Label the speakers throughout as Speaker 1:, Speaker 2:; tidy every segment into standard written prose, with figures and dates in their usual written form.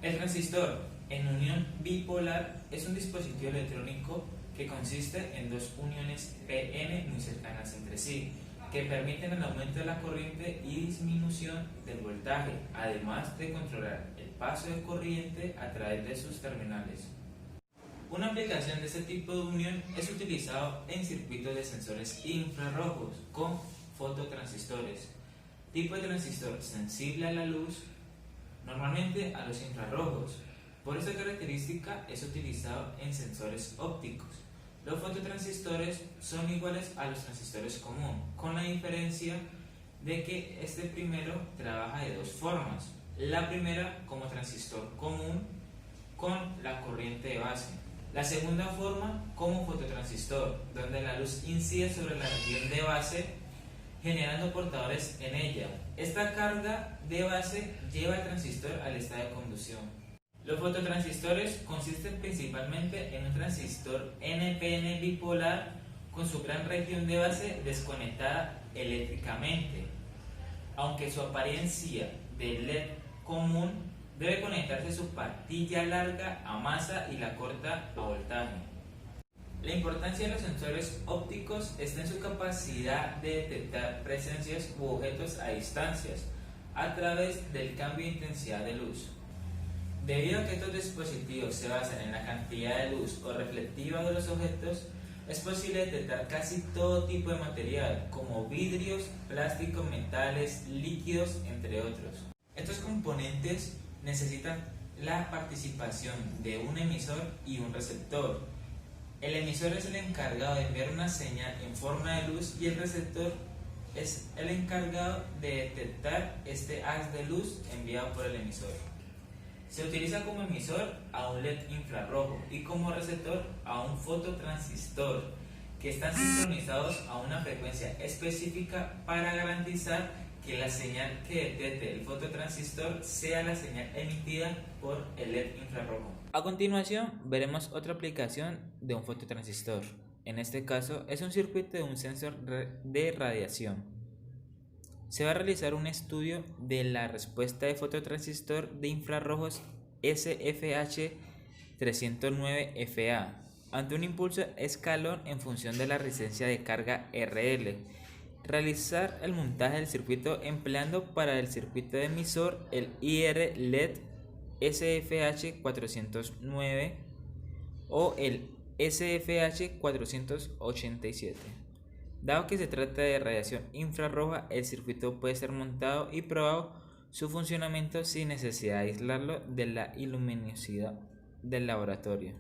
Speaker 1: El transistor en unión bipolar es un dispositivo electrónico que consiste en dos uniones p-n muy cercanas entre sí, que permiten el aumento de la corriente y disminución del voltaje, además de controlar el paso de corriente a través de sus terminales. Una aplicación de este tipo de unión es utilizado en circuitos de sensores infrarrojos con fototransistores, tipo de transistor sensible a la luz, normalmente a los infrarrojos. Por esta característica es utilizado en sensores ópticos. Los fototransistores son iguales a los transistores comunes, con la diferencia de que este primero trabaja de dos formas. La primera como transistor común con la corriente de base. La segunda forma como fototransistor, donde la luz incide sobre la región de base generando portadores en ella. Esta carga de base lleva al transistor al estado de conducción. Los fototransistores consisten principalmente en un transistor NPN bipolar con su gran región de base desconectada eléctricamente, aunque su apariencia de LED común debe conectarse su patilla larga a masa y la corta a voltaje. La importancia de los sensores ópticos está en su capacidad de detectar presencias u objetos a distancias a través del cambio de intensidad de luz. Debido a que estos dispositivos se basan en la cantidad de luz o reflectiva de los objetos, es posible detectar casi todo tipo de material, como vidrios, plásticos, metales, líquidos, entre otros. Estos componentes necesitan la participación de un emisor y un receptor. El emisor es el encargado de enviar una señal en forma de luz y el receptor es el encargado de detectar este haz de luz enviado por el emisor. Se utiliza como emisor a un LED infrarrojo y como receptor a un fototransistor, que están sincronizados a una frecuencia específica para garantizar que la señal que detecte el fototransistor sea la señal emitida por el LED infrarrojo. A continuación veremos otra aplicación de un fototransistor. En este caso es un circuito de un sensor de radiación. Se va a realizar un estudio de la respuesta de fototransistor de infrarrojos SFH 309FA ante un impulso escalón en función de la resistencia de carga RL. Realizar el montaje del circuito empleando para el circuito de emisor el IR LED SFH 409 o el SFH 487. Dado que se trata de radiación infrarroja, el circuito puede ser montado y probado su funcionamiento sin necesidad de aislarlo de la luminosidad del laboratorio.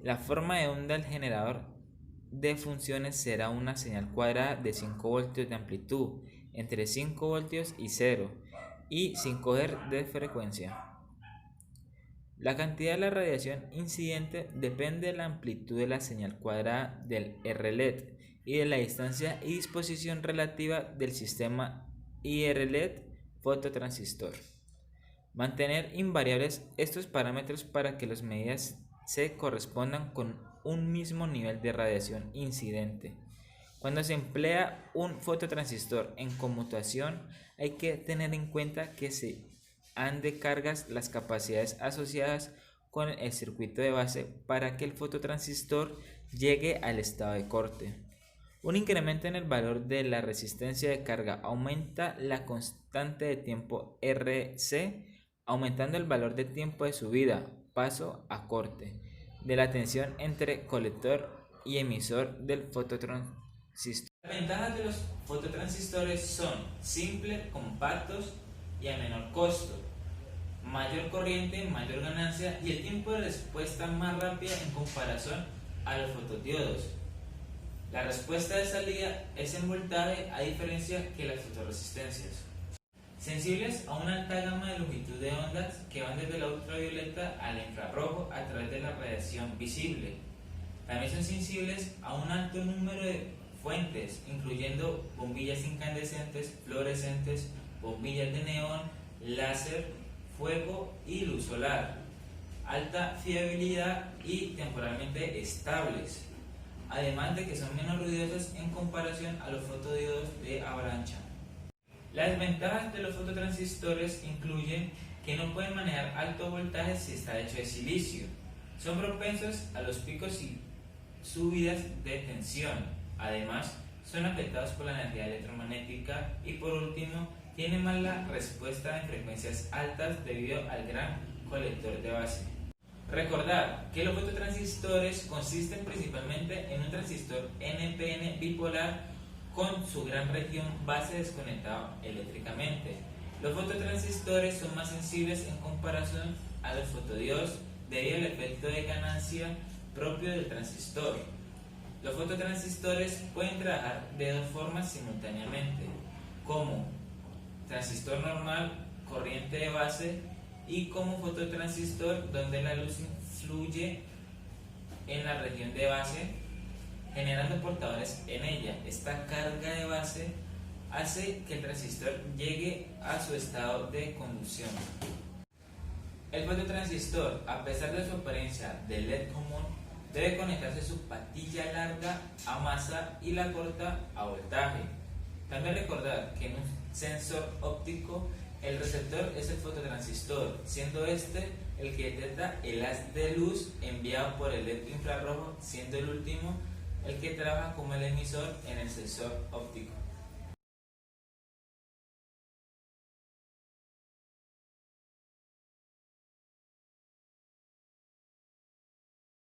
Speaker 1: La forma de onda del generador de funciones será una señal cuadrada de 5 voltios de amplitud, entre 5 voltios y 0, y 5 Hz de frecuencia. La cantidad de la radiación incidente depende de la amplitud de la señal cuadrada del RLED y de la distancia y disposición relativa del sistema IR-LED fototransistor. Mantener invariables estos parámetros para que las medidas se correspondan con un mismo nivel de radiación incidente. Cuando se emplea un fototransistor en conmutación, hay que tener en cuenta que se han de cargas las capacidades asociadas con el circuito de base para que el fototransistor llegue al estado de corte. Un incremento en el valor de la resistencia de carga aumenta la constante de tiempo RC, aumentando el valor de tiempo de subida, paso a corte, de la tensión entre colector y emisor del fototransistor. Las ventajas de los fototransistores son simples, compactos y a menor costo, mayor corriente, mayor ganancia y el tiempo de respuesta más rápida en comparación a los fotodiodos. La respuesta de salida es en voltaje a diferencia que las fotoresistencias. Sensibles a una alta gama de longitud de ondas que van desde la ultravioleta al infrarrojo a través de la radiación visible. También son sensibles a un alto número de fuentes, incluyendo bombillas incandescentes, fluorescentes, bombillas de neón, láser, fuego y luz solar. Alta fiabilidad y temporalmente estables. Además de que son menos ruidosas en comparación a los fotodiodos de avalancha. Las desventajas de los fototransistores incluyen que no pueden manejar alto voltaje si está hecho de silicio. Son propensos a los picos y subidas de tensión. Además, son afectados por la energía electromagnética y por último, tienen mala respuesta en frecuencias altas debido al gran colector de base. Recordar que los fototransistores consisten principalmente en un transistor NPN bipolar con su gran región base desconectado eléctricamente. Los fototransistores son más sensibles en comparación a los fotodiodos debido al efecto de ganancia propio del transistor. Los fototransistores pueden trabajar de dos formas simultáneamente, como transistor normal, corriente de base, y como fototransistor donde la luz influye en la región de base generando portadores en ella. Esta carga de base hace que el transistor llegue a su estado de conducción. El fototransistor, a pesar de su apariencia de LED común, debe conectarse su patilla larga a masa y la corta a voltaje. También recordar que en un sensor óptico el receptor es el fototransistor, siendo este el que detecta el haz de luz enviado por el LED infrarrojo, siendo el último el que trabaja como el emisor en el sensor óptico.